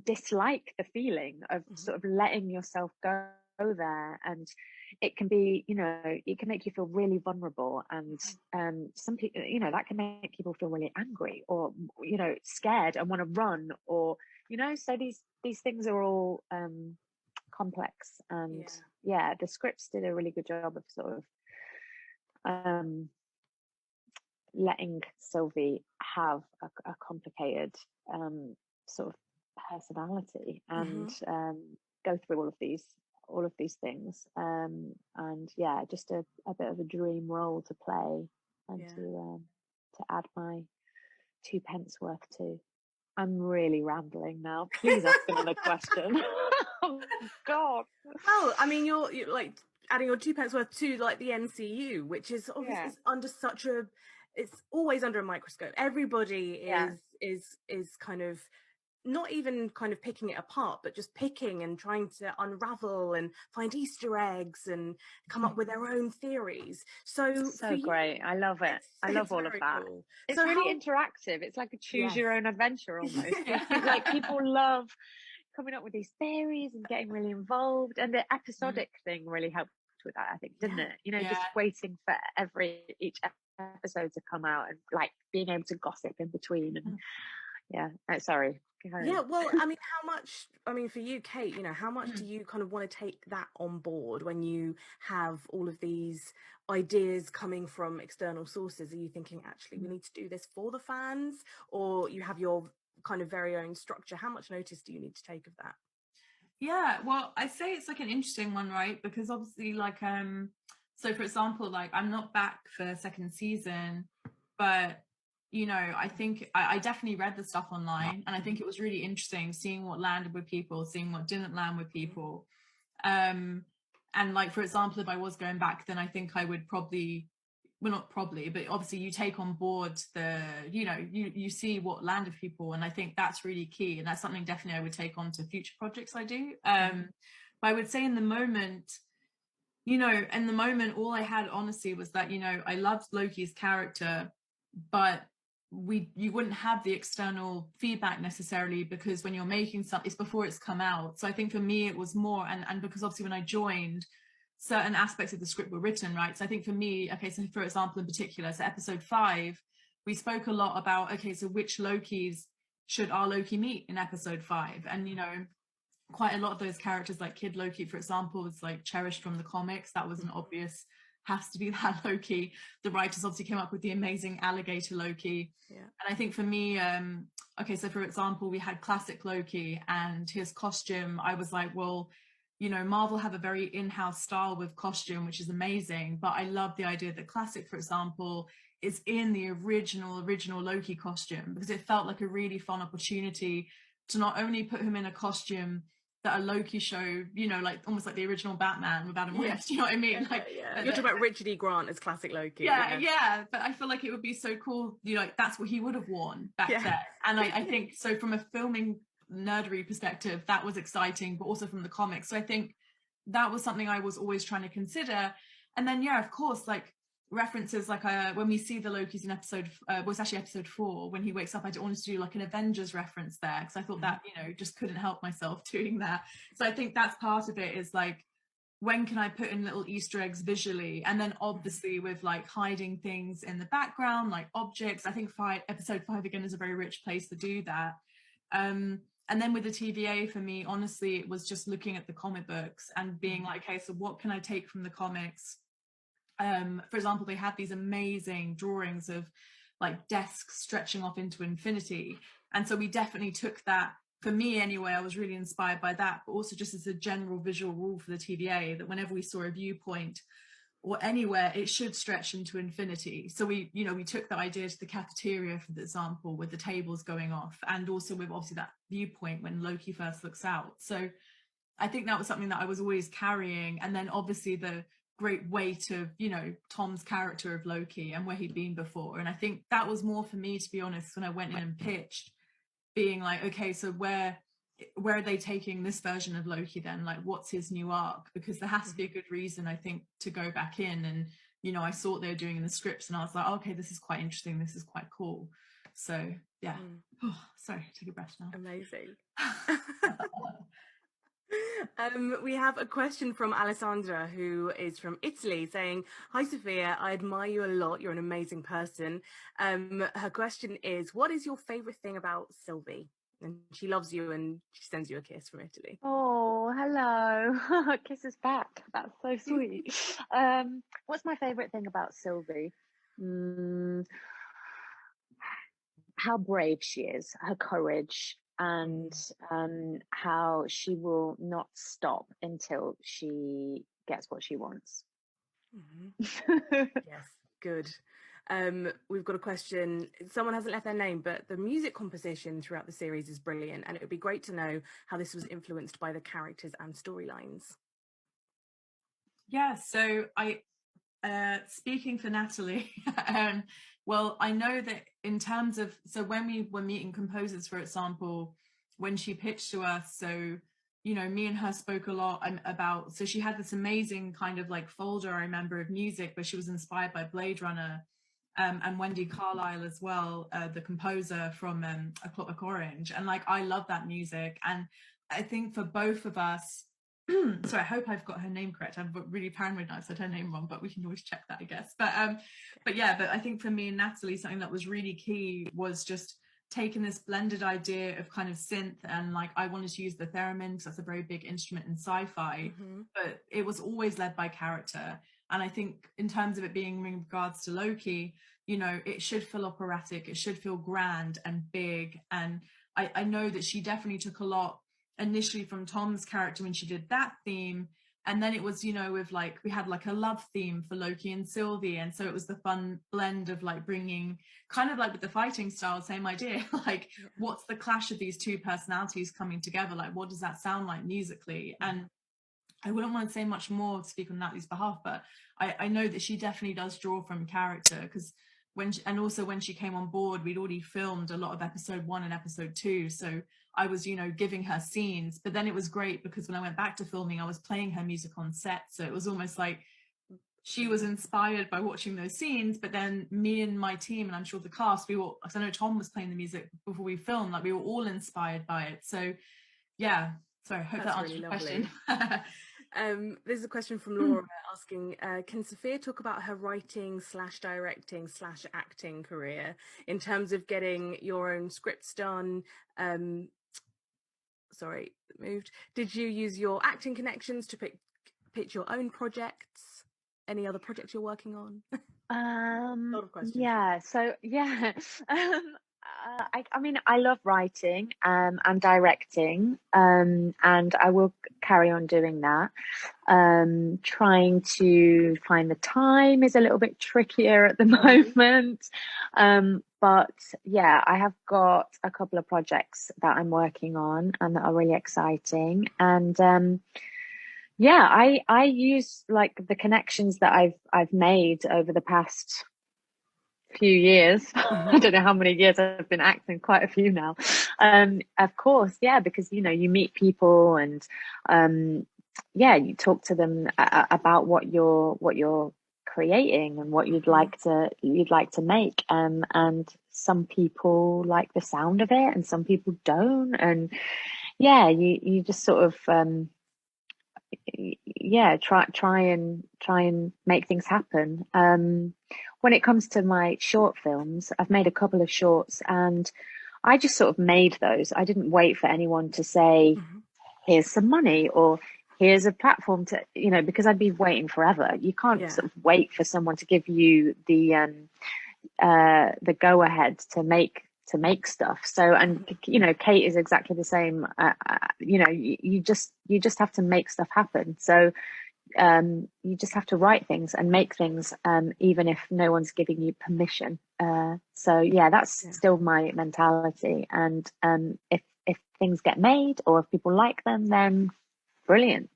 dislike the feeling of sort of letting yourself go there, and it can be, you know, it can make you feel really vulnerable, and some people, you know, that can make people feel really angry, or, you know, scared and want to run, or, you know, so these things are all complex, and the scripts did a really good job of sort of letting Sylvie have a complicated sort of personality, and go through all of these things, and yeah, just a bit of a dream role to play, and to add my 2 pence worth to. I'm really rambling now. Please ask another question. Oh God. Well, I mean, you're like adding your 2 pence worth to like the MCU, which is obviously is under such a, it's always under a microscope. Everybody is kind of not even kind of picking it apart, but just picking and trying to unravel and find Easter eggs and come up with their own theories. So great. I love it. I love all of that. Cool. It's so really interactive. It's like a choose your own adventure almost. Like people love coming up with these theories and getting really involved, and the episodic thing really helped with that, I think, didn't it? You know, just waiting for each episode to come out, and like being able to gossip in between, and sorry. Yeah, well, I mean, how much, I mean, for you, Kate, you know, how much do you kind of want to take that on board when you have all of these ideas coming from external sources? Are you thinking, actually, we need to do this for the fans, or you have your kind of very own structure? How much notice do you need to take of that? Yeah, well, I say it's like an interesting one, right? Because obviously, like, so for example, like, I'm not back for second season, but you know, I think I definitely read the stuff online, and I think it was really interesting seeing what landed with people, seeing what didn't land with people. And like, for example, if I was going back, then I think I would probably, well, not probably, but obviously you take on board the, you know, you see what landed with people. And I think that's really key. And that's something definitely I would take on to future projects I do. But I would say in the moment, you know, in the moment, all I had honestly was that, you know, I loved Loki's character, but you wouldn't have the external feedback necessarily, because when you're making something, it's before it's come out. So I think for me it was more, and because obviously when I joined, certain aspects of the script were written, right? So I think for me, okay, so for example in particular, so episode 5, we spoke a lot about, okay, so which Lokis should our Loki meet in episode 5? And you know, quite a lot of those characters, like Kid Loki, for example, was like cherished from the comics. That was an obvious has to be that Loki. The writers obviously came up with the amazing alligator Loki. Yeah. And I think for me, okay, so for example, we had classic Loki and his costume. I was like, well, you know, Marvel have a very in-house style with costume, which is amazing. But I love the idea that classic, for example, is in the original Loki costume, because it felt like a really fun opportunity to not only put him in a costume that a Loki show, you know, like almost like the original Batman with Adam West, you know what I mean? Like, You're talking about Richard E. Grant as classic Loki. Yeah, but I feel like it would be so cool, you know, like that's what he would have worn back then. And I think so from a filming nerdery perspective, that was exciting, but also from the comics. So I think that was something I was always trying to consider. And then, yeah, of course, like references like when we see the Lokis in episode was actually episode 4 when he wakes up, I wanted to do like an Avengers reference there, because I thought that, you know, just couldn't help myself doing that. So I think that's part of it, is like, when can I put in little Easter eggs visually? And then obviously with like hiding things in the background, like objects. I think episode 5 again is a very rich place to do that. And then with the TVA, for me, honestly, it was just looking at the comic books and being like, okay, so what can I take from the comics? For example, they had these amazing drawings of like desks stretching off into infinity. And so we definitely took that. For me anyway, I was really inspired by that, but also just as a general visual rule for the TVA, that whenever we saw a viewpoint or anywhere, it should stretch into infinity. So we, you know, we took that idea to the cafeteria, for example, with the tables going off, and also with obviously that viewpoint when Loki first looks out. So I think that was something that I was always carrying. And then obviously the great weight of, you know, Tom's character of Loki and where he'd been before. And I think that was more for me, to be honest, when I went in and pitched, being like, okay, so where are they taking this version of Loki then? Like, what's his new arc? Because there has to be a good reason, I think, to go back in. And, you know, I saw what they were doing in the scripts and I was like, okay, this is quite interesting. This is quite cool. So, yeah. Oh, sorry, take a breath now. Amazing. We have a question from Alessandra, who is from Italy, saying, hi Sophia, I admire you a lot, you're an amazing person. Her question is, what is your favorite thing about Sylvie? And she loves you and she sends you a kiss from Italy. Oh, hello. Kisses back. That's so sweet. What's my favorite thing about Sylvie? How brave she is, her courage, and how she will not stop until she gets what she wants. Yes, good. We've got a question. Someone hasn't left their name, but the music composition throughout the series is brilliant, and it would be great to know how this was influenced by the characters and storylines. Yeah, so I speaking for Natalie, well, I know that in terms of, so when we were meeting composers, for example, when she pitched to us, so, you know, me and her spoke a lot about, so she had this amazing kind of like folder, I remember, of music where she was inspired by Blade Runner, and Wendy Carlisle as well, the composer from A Clockwork Orange. And like, I love that music. And I think for both of us, so I hope I've got her name correct. I'm really paranoid now I said her name wrong, but we can always check that, I guess. But I think for me and Natalie, something that was really key was just taking this blended idea of kind of synth, and like I wanted to use the theremin because that's a very big instrument in sci-fi, but it was always led by character. And I think in terms of it being in regards to Loki, you know, it should feel operatic, it should feel grand and big. And I know that she definitely took a lot initially from Tom's character when she did that theme, and then it was, you know, with like, we had like a love theme for Loki and Sylvie, and so it was the fun blend of like bringing kind of like with the fighting style, same idea, like what's the clash of these two personalities coming together, like what does that sound like musically? And I wouldn't want to say much more to speak on Natalie's behalf, but I know that she definitely does draw from character, because and also when she came on board, we'd already filmed a lot of episode 1 and episode 2. So I was, you know, giving her scenes, but then it was great because when I went back to filming, I was playing her music on set. So it was almost like she was inspired by watching those scenes, but then me and my team, and I'm sure the cast, we were, because I know Tom was playing the music before we filmed, like we were all inspired by it. So yeah, sorry, I hope that answered your question. There's a question from Laura asking, can Sophia talk about her writing / directing / acting career in terms of getting your own scripts done? Sorry, moved. Did you use your acting connections to pitch your own projects? any other projects you're working on? A Um, lot of questions. yeah, so yeah. I mean, I love writing and directing, and I will carry on doing that. Trying to find the time is a little bit trickier at the moment. But yeah, I have got a couple of projects that I'm working on and that are really exciting. And yeah, I use like the connections that I've made over the past few years. I don't know how many years I've been acting, quite a few now. Of course, yeah, because you know, you meet people and yeah, you talk to them about what you're creating and what you'd like to make. And some people like the sound of it and some people don't. And yeah, you just sort of yeah, try and make things happen. When it comes to my short films, I've made a couple of shorts and I just sort of made those. I didn't wait for anyone to say, here's some money or here's a platform to, you know, because I'd be waiting forever. You can't sort of wait for someone to give you the go ahead to make stuff. So, and you know, Kate is exactly the same. You know, you just have to make stuff happen. So you just have to write things and make things, even if no one's giving you permission. So yeah, that's still my mentality. And if things get made or if people like them, then brilliant.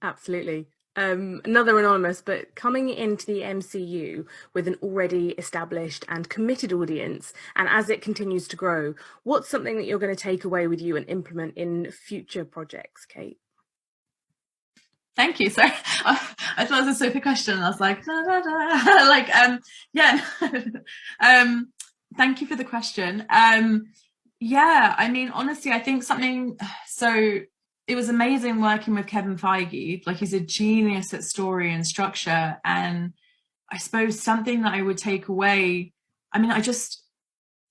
Absolutely. Another anonymous, but coming into the MCU with an already established and committed audience, and as it continues to grow, what's something that you're going to take away with you and implement in future projects, Kate? Thank you. So I thought it was a Sophia question, and I was like, da, da, da. Like, yeah. Thank you for the question. Yeah, I mean, honestly, I think something. So it was amazing working with Kevin Feige. Like, he's a genius at story and structure. And I suppose something that I would take away. I mean,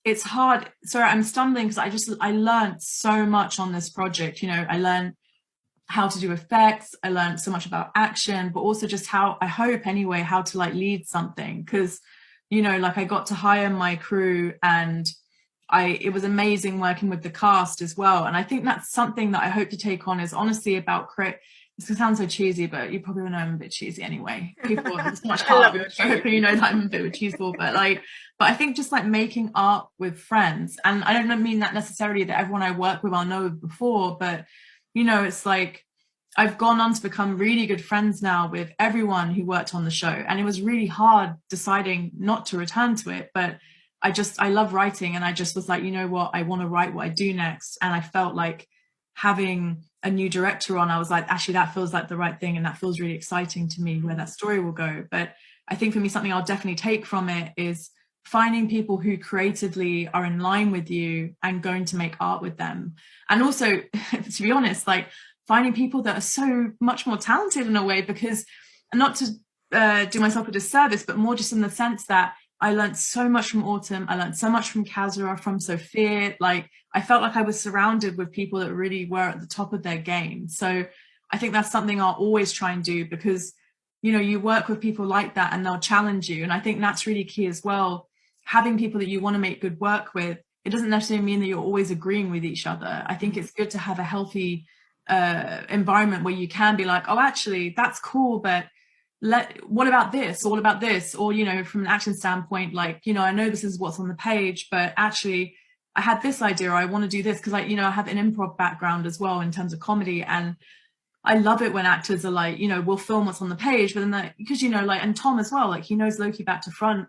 it's hard. Sorry, I'm stumbling because I learned so much on this project. You know, I learned how to do effects. I learned so much about action, but also just how, I hope anyway, how to like lead something. Because, you know, like I got to hire my crew and it was amazing working with the cast as well. And I think that's something that I hope to take on is honestly about this sounds so cheesy, but you probably know I'm a bit cheesy anyway. People have so much heart. Hopefully you know that I'm a bit of a cheeseball, but I think just like making art with friends. And I don't mean that necessarily that everyone I work with I'll know before, but you know, it's like I've gone on to become really good friends now with everyone who worked on the show. And it was really hard deciding not to return to it. But I love writing. And I just was like, you know what, I want to write what I do next. And I felt like having a new director on, I was like, actually, that feels like the right thing. And that feels really exciting to me where that story will go. But I think for me, something I'll definitely take from it is finding people who creatively are in line with you and going to make art with them. And also, to be honest, like finding people that are so much more talented in a way, because not to do myself a disservice, but more just in the sense that I learned so much from Autumn. I learned so much from Kazura, from Sophia. Like I felt like I was surrounded with people that really were at the top of their game. So I think that's something I'll always try and do, because, you know, you work with people like that and they'll challenge you. And I think that's really key as well. Having people that you want to make good work with, it doesn't necessarily mean that you're always agreeing with each other. I think it's good to have a healthy environment where you can be like, oh, actually, that's cool, but what about this? Or what about this? Or, you know, from an action standpoint, like, you know, I know this is what's on the page, but actually I had this idea, or I want to do this, because I, you know, I have an improv background as well in terms of comedy. And I love it when actors are like, you know, we'll film what's on the page, but then because, you know, like, and Tom as well, like he knows Loki back to front.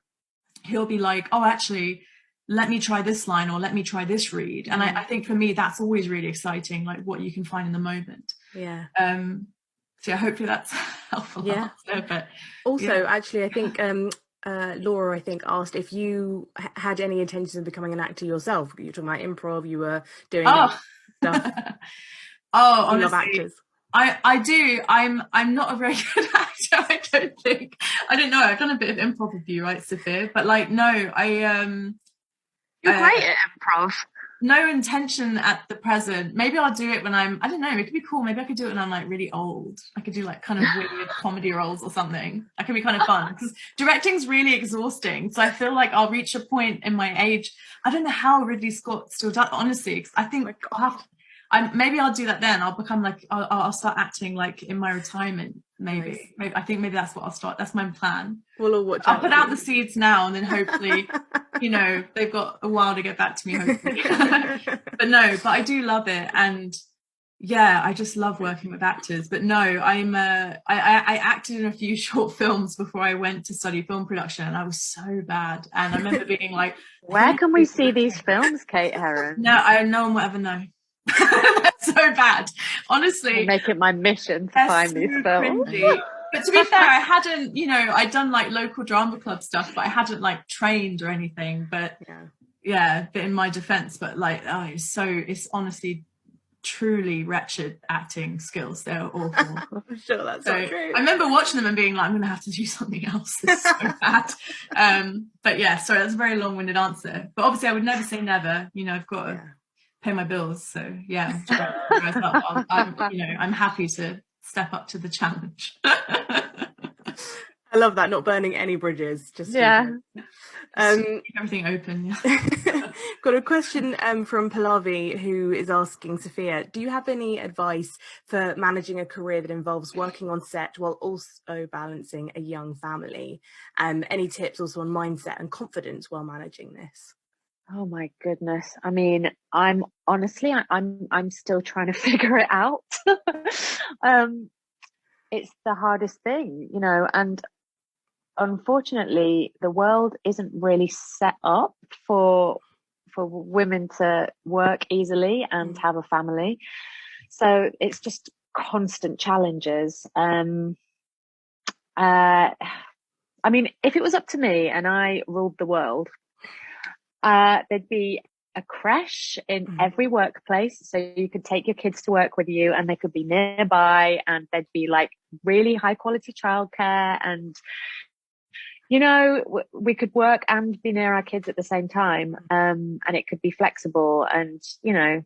He'll be like, oh, actually, let me try this line, or let me try this read. And I think for me, that's always really exciting, like what you can find in the moment. Yeah. So yeah, hopefully that's helpful. Yeah. Answer, but also, actually, I think Laura, I think, asked if you had any intentions of becoming an actor yourself. You were talking about improv, you were doing stuff. Oh, You honestly, love actors. I do. I'm not a very good actor, I don't think. I don't know. I've done a bit of improv with you, right, Sophia? But like, no, You're great at improv. no intention at the present. Maybe I'll do it when I don't know, it could be cool. Maybe I could do it when I'm like really old. I could do like kind of weird comedy roles or something. That could be kind of fun, because directing's really exhausting. So I feel like I'll reach a point in my age. I don't know how Ridley Scott still does, honestly. I think maybe I'll do that then. I'll become like, I'll start acting like in my retirement. Maybe I think maybe that's what I'll start. That's my plan. We'll all watch. I'll put out the seeds now, and then hopefully, you know, they've got a while to get back to me, hopefully. but I do love it, and yeah, I just love working with actors. But no, I acted in a few short films before I went to study film production, and I was so bad. And I remember being like, where can we see these films, Kate Herron? No one will ever know. So bad, honestly. I'll make it my mission to find these films. But to be fair, I hadn't, you know, I'd done like local drama club stuff, but I hadn't like trained or anything. But yeah, but in my defense, but like, it's honestly truly wretched acting skills. They're awful. I'm sure that's so true. I remember watching them and being like, I'm gonna have to do something else. This is so bad. But yeah, sorry, that's a very long-winded answer. But obviously I would never say never. You know, I've got to pay my bills. So yeah, I'm happy to step up to the challenge. I love that, not burning any bridges. Just keep everything open. Got a question from Pallavi, who is asking, Sophia, do you have any advice for managing a career that involves working on set while also balancing a young family? Any tips also on mindset and confidence while managing this? Oh my goodness. I mean, I'm still trying to figure it out. It's the hardest thing, you know, and unfortunately the world isn't really set up for women to work easily and have a family. So it's just constant challenges. I mean, if it was up to me and I ruled the world, there'd be a creche in every workplace, so you could take your kids to work with you and they could be nearby, and there'd be like really high quality childcare, and you know, we could work and be near our kids at the same time, and it could be flexible, and you know,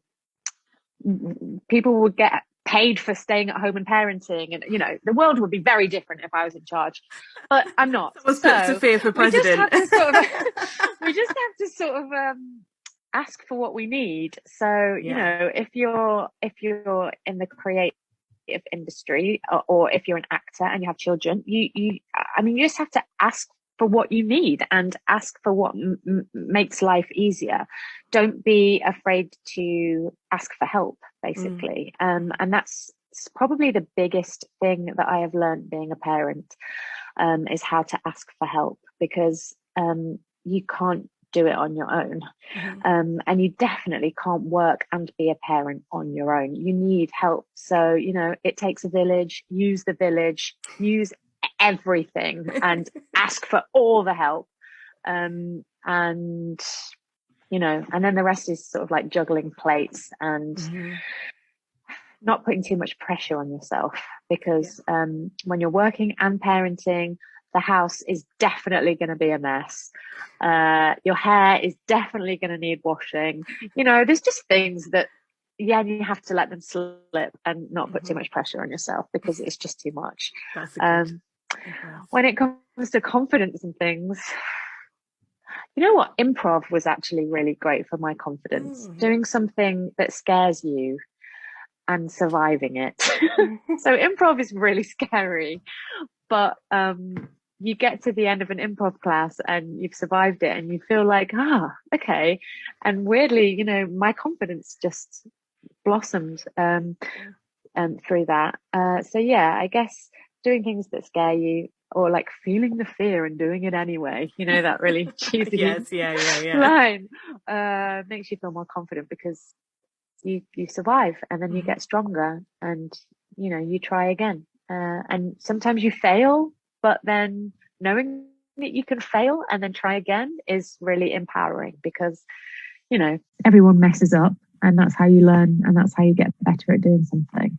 people would get paid for staying at home and parenting, and you know, the world would be very different if I was in charge, but I'm not. Let's put Sophia for president. We just have to sort of ask for what we need. So you know, if you're in the creative industry, or if you're an actor and you have children, you just have to ask for what you need and ask for what makes life easier. Don't be afraid to ask for help, basically. And that's probably the biggest thing that I have learned being a parent, is how to ask for help, because you can't do it on your own. And you definitely can't work and be a parent on your own. You need help. So, you know, it takes a village. Use the village, use everything, and ask for all the help. And, you know, and then the rest is sort of like juggling plates and not putting too much pressure on yourself, because when you're working and parenting, the house is definitely going to be a mess. Your hair is definitely going to need washing. You know, there's just things that, you have to let them slip and not put too much pressure on yourself, because it's just too much. When it comes to confidence and things, you know what? Improv was actually really great for my confidence. Doing something that scares you and surviving it. So improv is really scary, but you get to the end of an improv class and you've survived it and you feel like, okay. And weirdly, you know, my confidence just blossomed through that. So yeah, I guess doing things that scare you, or like feeling the fear and doing it anyway, you know, that really cheesy line, makes you feel more confident, because you survive and then you get stronger, and you know, you try again, and sometimes you fail, but then knowing that you can fail and then try again is really empowering, because you know, everyone messes up, and that's how you learn, and that's how you get better at doing something.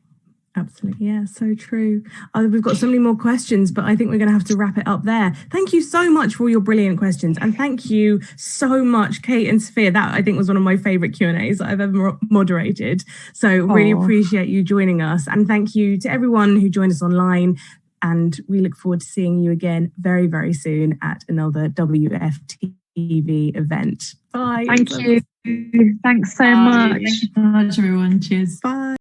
Absolutely. Yeah, so true. We've got so many more questions, but I think we're going to have to wrap it up there. Thank you so much for all your brilliant questions. And thank you so much, Kate and Sophia. That I think was one of my favorite Q&As that I've ever moderated. So really appreciate you joining us. And thank you to everyone who joined us online. And we look forward to seeing you again very, very soon at another WFTV event. Bye. Thank you. Thanks so much. Thank you so much, everyone. Cheers. Bye.